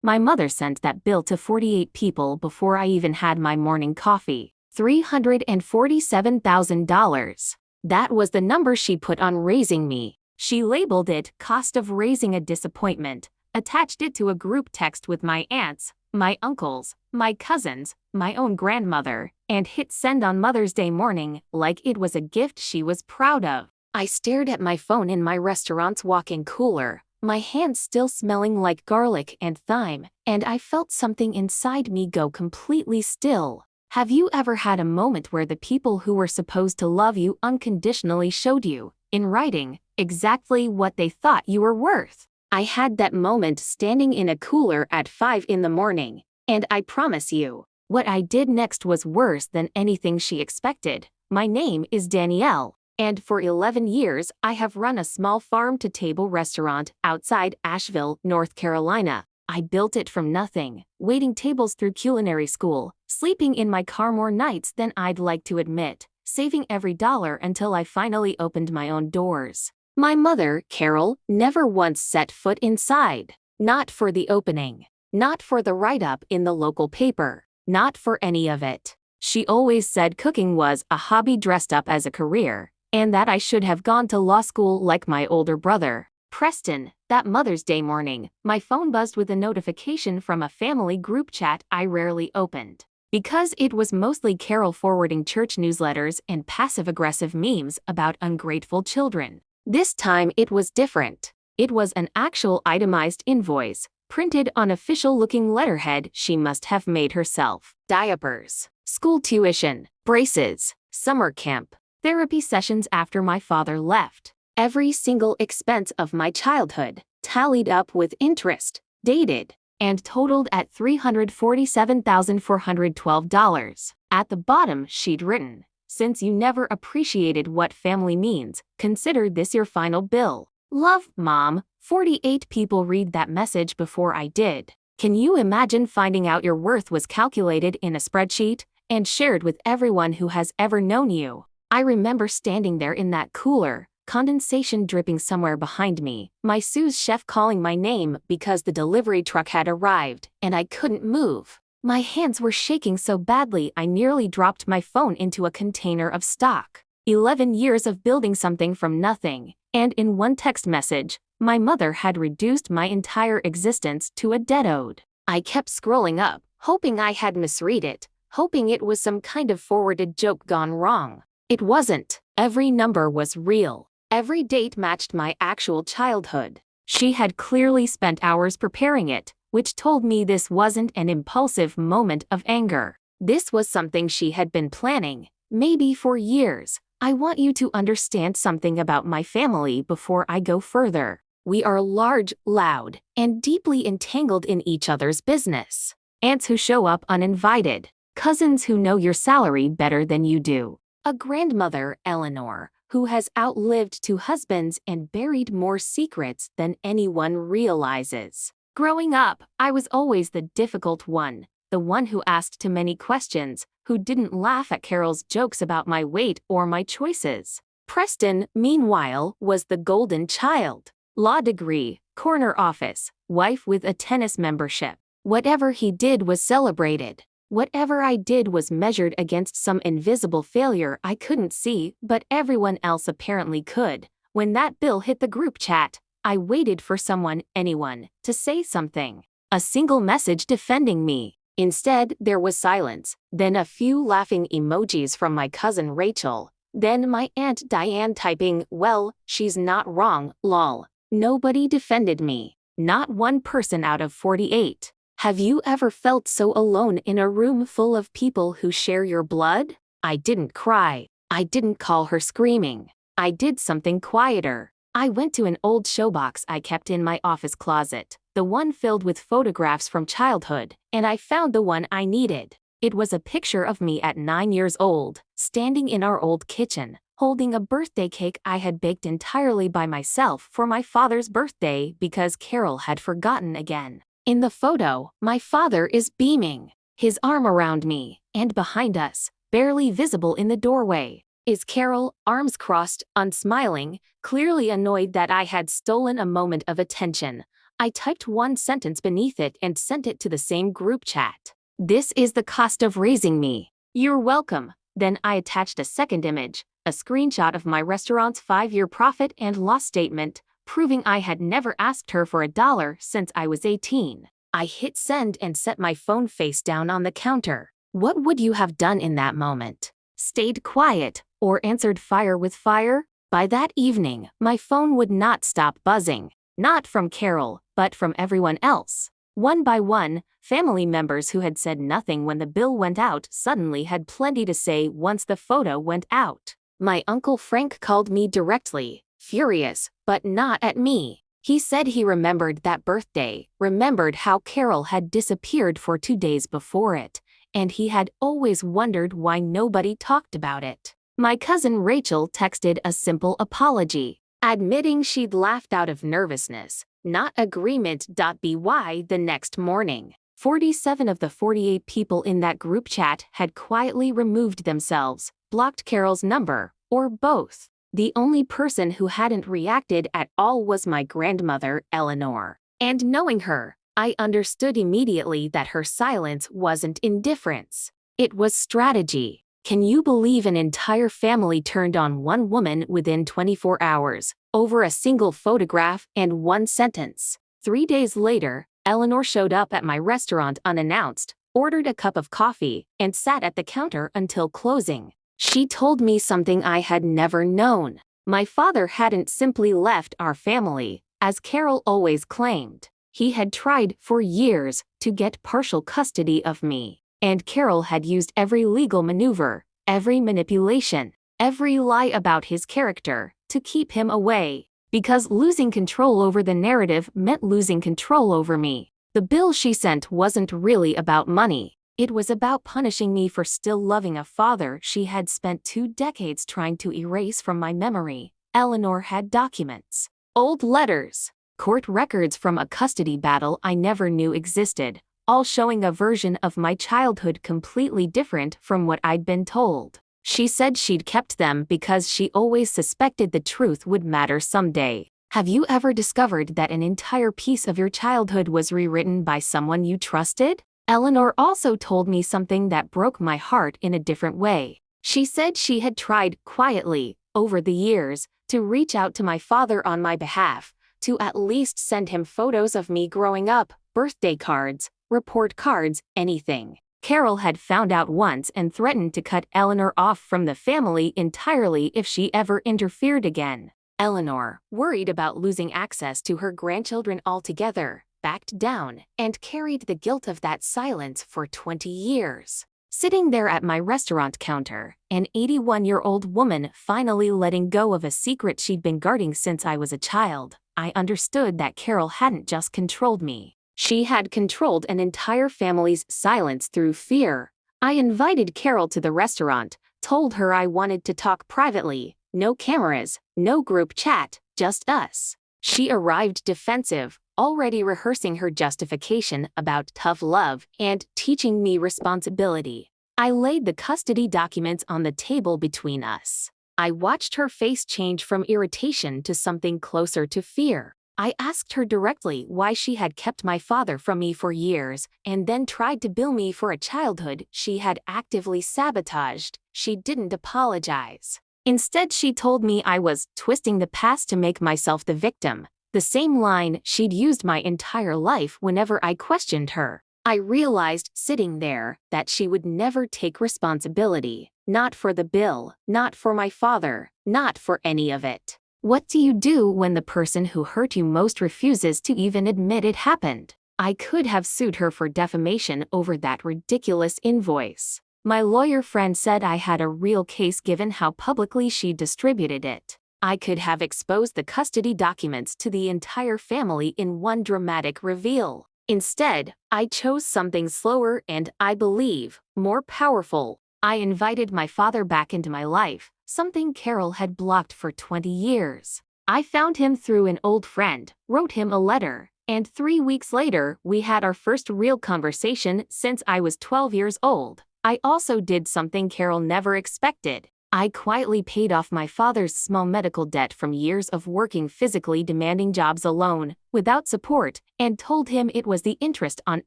My mother sent that bill to 48 people before I even had my morning coffee. $347,000. That was the number she put on raising me. She labeled it "cost of raising a disappointment," attached it to a group text with my aunts, my uncles, my cousins, my own grandmother, and hit send on Mother's Day morning like it was a gift she was proud of. I stared at my phone in my restaurant's walk-in cooler, my hands still smelling like garlic and thyme, and I felt something inside me go completely still. Have you ever had a moment where the people who were supposed to love you unconditionally showed you, in writing, exactly what they thought you were worth? I had that moment standing in a cooler at 5 in the morning, and I promise you, what I did next was worse than anything she expected. My name is Danielle, and for 11 years I have run a small farm-to-table restaurant outside Asheville, North Carolina. I built it from nothing, waiting tables through culinary school, sleeping in my car more nights than I'd like to admit, saving every dollar until I finally opened my own doors. My mother, Carol, never once set foot inside. Not for the opening. Not for the write-up in the local paper. Not for any of it. She always said cooking was a hobby dressed up as a career, and that I should have gone to law school like my older brother. Preston, that Mother's Day morning, my phone buzzed with a notification from a family group chat I rarely opened. Because it was mostly Carol forwarding church newsletters and passive-aggressive memes about ungrateful children. This time it was different. It was an actual itemized invoice, printed on official-looking letterhead she must have made herself. Diapers, school tuition, braces, summer camp, therapy sessions after my father left. Every single expense of my childhood, tallied up with interest, dated, and totaled at $347,412. At the bottom she'd written, "Since you never appreciated what family means, consider this your final bill. Love, Mom." 48 people read that message before I did. Can you imagine finding out your worth was calculated in a spreadsheet and shared with everyone who has ever known you? I remember standing there in that cooler, condensation dripping somewhere behind me, my sous chef calling my name because the delivery truck had arrived, and I couldn't move. My hands were shaking so badly I nearly dropped my phone into a container of stock. 11 years of building something from nothing, and in one text message, my mother had reduced my entire existence to a dead ode. I kept scrolling up, hoping I had misread it, hoping it was some kind of forwarded joke gone wrong. It wasn't. Every number was real. Every date matched my actual childhood. She had clearly spent hours preparing it, which told me this wasn't an impulsive moment of anger. This was something she had been planning, maybe for years. I want you to understand something about my family before I go further. We are large, loud, and deeply entangled in each other's business. Aunts who show up uninvited. Cousins who know your salary better than you do. A grandmother, Eleanor, who has outlived 2 husbands and buried more secrets than anyone realizes. Growing up, I was always the difficult one, the one who asked too many questions, who didn't laugh at Carol's jokes about my weight or my choices. Preston, meanwhile, was the golden child. Law degree, corner office, wife with a tennis membership. Whatever he did was celebrated. Whatever I did was measured against some invisible failure I couldn't see, but everyone else apparently could. When that bill hit the group chat, I waited for someone, anyone, to say something. A single message defending me. Instead, there was silence, then a few laughing emojis from my cousin Rachel, then my Aunt Diane typing, "Well, she's not wrong, lol." Nobody defended me. Not one person out of 48. Have you ever felt so alone in a room full of people who share your blood? I didn't cry. I didn't call her screaming. I did something quieter. I went to an old showbox I kept in my office closet, the one filled with photographs from childhood, and I found the one I needed. It was a picture of me at 9 years old, standing in our old kitchen, holding a birthday cake I had baked entirely by myself for my father's birthday because Carol had forgotten again. In the photo, my father is beaming, his arm around me, and behind us, barely visible in the doorway, is Carol, arms crossed, unsmiling, clearly annoyed that I had stolen a moment of attention. I typed one sentence beneath it and sent it to the same group chat. "This is the cost of raising me. You're welcome." Then I attached a second image, a screenshot of my restaurant's 5-year profit and loss statement, proving I had never asked her for $1 since I was 18. I hit send and set my phone face down on the counter. What would you have done in that moment? Stayed quiet or answered fire with fire? By that evening, my phone would not stop buzzing. Not from Carol, but from everyone else. One by one, family members who had said nothing when the bill went out suddenly had plenty to say once the photo went out. My Uncle Frank called me directly, furious, but not at me. He said he remembered that birthday, remembered how Carol had disappeared for 2 days before it, and he had always wondered why nobody talked about it. My cousin Rachel texted a simple apology, admitting she'd laughed out of nervousness, not agreement.by the next morning. 47 of the 48 people in that group chat had quietly removed themselves, blocked Carol's number, or both. The only person who hadn't reacted at all was my grandmother, Eleanor. And knowing her, I understood immediately that her silence wasn't indifference. It was strategy. Can you believe an entire family turned on one woman within 24 hours, over a single photograph and one sentence? 3 days later, Eleanor showed up at my restaurant unannounced, ordered a cup of coffee, and sat at the counter until closing. She told me something I had never known. My father hadn't simply left our family, as Carol always claimed. He had tried for years to get partial custody of me. And Carol had used every legal maneuver, every manipulation, every lie about his character, to keep him away. Because losing control over the narrative meant losing control over me. The bill she sent wasn't really about money. It was about punishing me for still loving a father she had spent 2 decades trying to erase from my memory. Eleanor had documents, old letters, court records from a custody battle I never knew existed, all showing a version of my childhood completely different from what I'd been told. She said she'd kept them because she always suspected the truth would matter someday. Have you ever discovered that an entire piece of your childhood was rewritten by someone you trusted? Eleanor also told me something that broke my heart in a different way. She said she had tried quietly, over the years, to reach out to my father on my behalf, to at least send him photos of me growing up, birthday cards, report cards, anything. Carol had found out once and threatened to cut Eleanor off from the family entirely if she ever interfered again. Eleanor, worried about losing access to her grandchildren altogether, backed down and carried the guilt of that silence for 20 years. Sitting there at my restaurant counter, an 81-year-old woman finally letting go of a secret she'd been guarding since I was a child, I understood that Carol hadn't just controlled me. She had controlled an entire family's silence through fear. I invited Carol to the restaurant, told her I wanted to talk privately, no cameras, no group chat, just us. She arrived defensive, already rehearsing her justification about tough love and teaching me responsibility. I laid the custody documents on the table between us. I watched her face change from irritation to something closer to fear. I asked her directly why she had kept my father from me for years and then tried to bill me for a childhood she had actively sabotaged. She didn't apologize. Instead, she told me I was twisting the past to make myself the victim, the same line she'd used my entire life whenever I questioned her. I realized sitting there that she would never take responsibility, not for the bill, not for my father, not for any of it. What do you do when the person who hurt you most refuses to even admit it happened? I could have sued her for defamation over that ridiculous invoice. My lawyer friend said I had a real case given how publicly she distributed it. I could have exposed the custody documents to the entire family in one dramatic reveal. Instead, I chose something slower and, I believe, more powerful. I invited my father back into my life, something Carol had blocked for 20 years. I found him through an old friend, wrote him a letter, and 3 weeks later, we had our first real conversation since I was 12 years old. I also did something Carol never expected. I quietly paid off my father's small medical debt from years of working physically demanding jobs alone, without support, and told him it was the interest on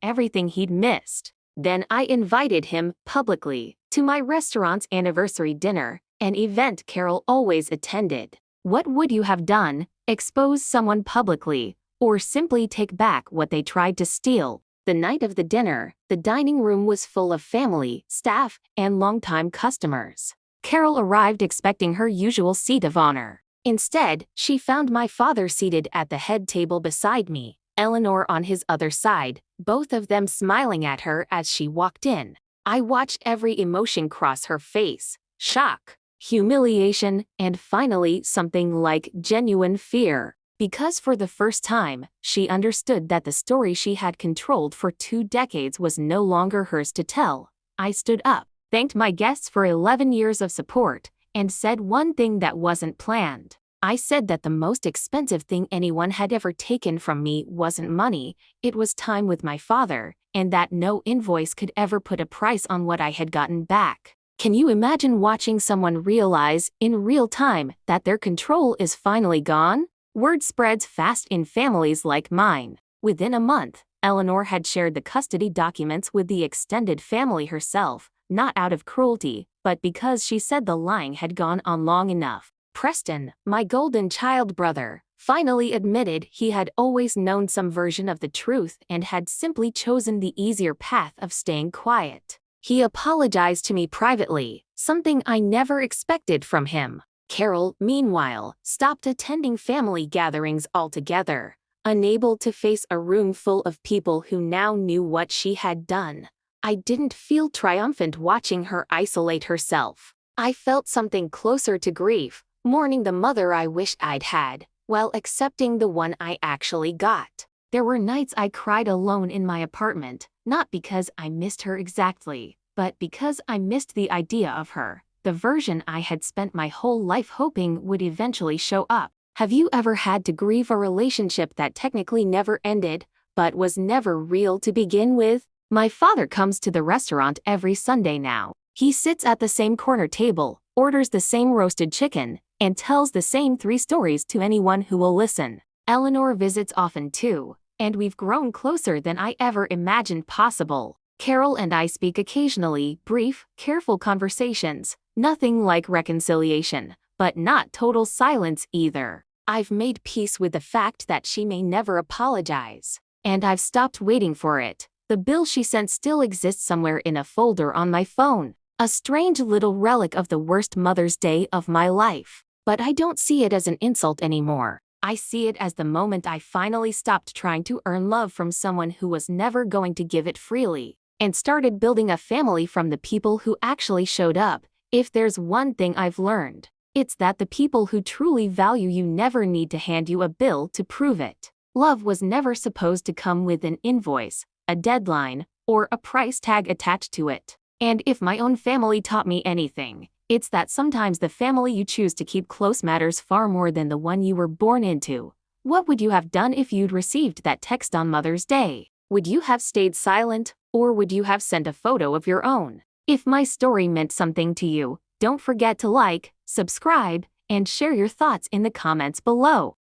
everything he'd missed. Then I invited him, publicly, to my restaurant's anniversary dinner, an event Carol always attended. What would you have done? Expose someone publicly, or simply take back what they tried to steal? The night of the dinner, the dining room was full of family, staff, and longtime customers. Carol arrived expecting her usual seat of honor. Instead, she found my father seated at the head table beside me, Eleanor on his other side, both of them smiling at her as she walked in. I watched every emotion cross her face: shock, humiliation, and finally something like genuine fear. Because for the first time, she understood that the story she had controlled for 2 decades was no longer hers to tell. I stood up, thanked my guests for 11 years of support, and said one thing that wasn't planned. I said that the most expensive thing anyone had ever taken from me wasn't money, it was time with my father, and that no invoice could ever put a price on what I had gotten back. Can you imagine watching someone realize, in real time, that their control is finally gone? Word spreads fast in families like mine. Within a month, Eleanor had shared the custody documents with the extended family herself, not out of cruelty, but because she said the lying had gone on long enough. Preston, my golden child brother, finally admitted he had always known some version of the truth and had simply chosen the easier path of staying quiet. He apologized to me privately, something I never expected from him. Carol, meanwhile, stopped attending family gatherings altogether, unable to face a room full of people who now knew what she had done. I didn't feel triumphant watching her isolate herself. I felt something closer to grief, mourning the mother I wished I'd had, while accepting the one I actually got. There were nights I cried alone in my apartment, not because I missed her exactly, but because I missed the idea of her, the version I had spent my whole life hoping would eventually show up. Have you ever had to grieve a relationship that technically never ended, but was never real to begin with? My father comes to the restaurant every Sunday now. He sits at the same corner table, orders the same roasted chicken, and tells the same 3 stories to anyone who will listen. Eleanor visits often too, and we've grown closer than I ever imagined possible. Carol and I speak occasionally, brief, careful conversations, nothing like reconciliation, but not total silence either. I've made peace with the fact that she may never apologize. And I've stopped waiting for it. The bill she sent still exists somewhere in a folder on my phone. A strange little relic of the worst Mother's Day of my life. But I don't see it as an insult anymore. I see it as the moment I finally stopped trying to earn love from someone who was never going to give it freely, and started building a family from the people who actually showed up. If there's one thing I've learned, it's that the people who truly value you never need to hand you a bill to prove it. Love was never supposed to come with an invoice, a deadline, or a price tag attached to it. And if my own family taught me anything, it's that sometimes the family you choose to keep close matters far more than the one you were born into. What would you have done if you'd received that text on Mother's Day? Would you have stayed silent, or would you have sent a photo of your own? If my story meant something to you, don't forget to like, subscribe, and share your thoughts in the comments below.